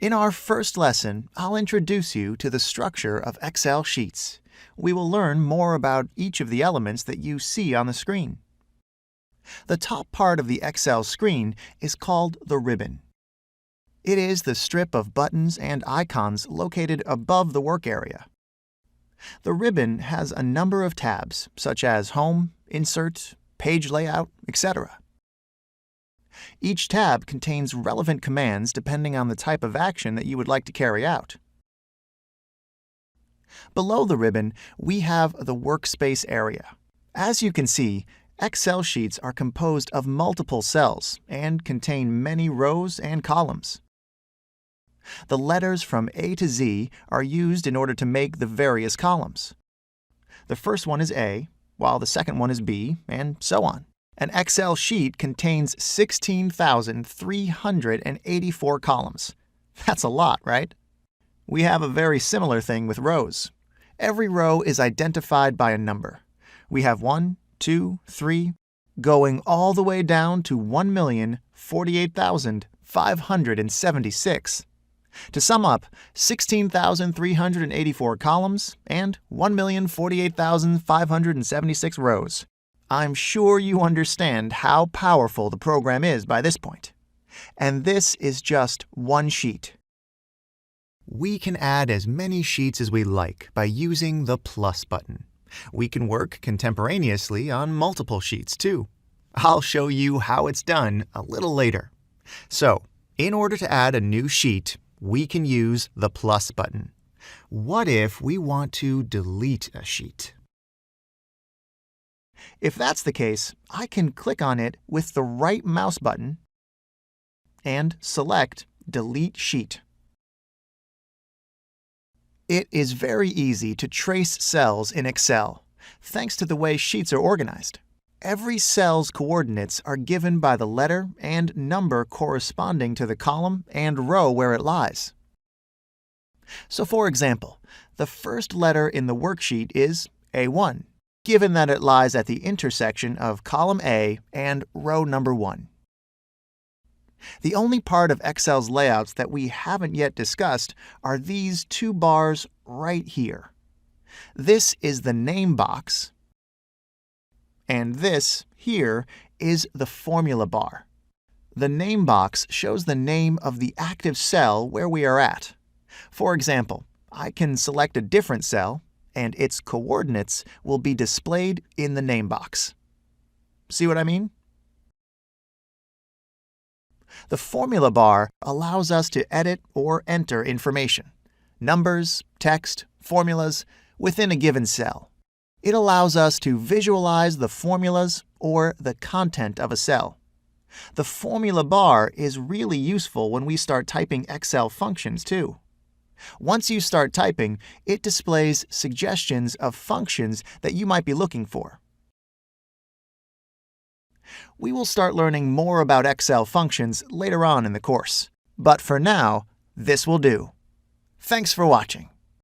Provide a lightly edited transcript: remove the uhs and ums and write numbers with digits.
In our first lesson, I'll introduce you to the structure of Excel sheets. We will learn more about each of the elements that you see on the screen. The top part of the Excel screen is called the ribbon. It is the strip of buttons and icons located above the work area. The ribbon has a number of tabs, such as Home, Insert, Page Layout, etc. Each tab contains relevant commands depending on the type of action that you would like to carry out. Below the ribbon, we have the workspace area. As you can see, Excel sheets are composed of multiple cells and contain many rows and columns. The letters from A to Z are used in order to make the various columns. The first one is A, while the second one is B, and so on. An Excel sheet contains 16,384 columns. That's a lot, right? We have a very similar thing with rows. Every row is identified by a number. We have 1, 2, 3, going all the way down to 1,048,576. To sum up, 16,384 columns and 1,048,576 rows. I'm sure you understand how powerful the program is by this point. And this is just one sheet. We can add as many sheets as we like by using the plus button. We can work contemporaneously on multiple sheets too. I'll show you how it's done a little later. So, in order to add a new sheet, we can use the plus button. What if we want to delete a sheet? If that's the case, I can click on it with the right mouse button and select Delete Sheet. It is very easy to trace cells in Excel, thanks to the way sheets are organized. Every cell's coordinates are given by the letter and number corresponding to the column and row where it lies. So for example, the first letter in the worksheet is A1, given that it lies at the intersection of column A and row number 1. The only part of Excel's layouts that we haven't yet discussed are these two bars right here. This is the name box, and this here is the formula bar. The name box shows the name of the active cell where we are at. For example, I can select a different cell, and its coordinates will be displayed in the name box. See what I mean? The formula bar allows us to edit or enter information, numbers, text, formulas, within a given cell. It allows us to visualize the formulas or the content of a cell. The formula bar is really useful when we start typing Excel functions too. Once you start typing, it displays suggestions of functions that you might be looking for. We will start learning more about Excel functions later on in the course. But for now, this will do. Thanks for watching.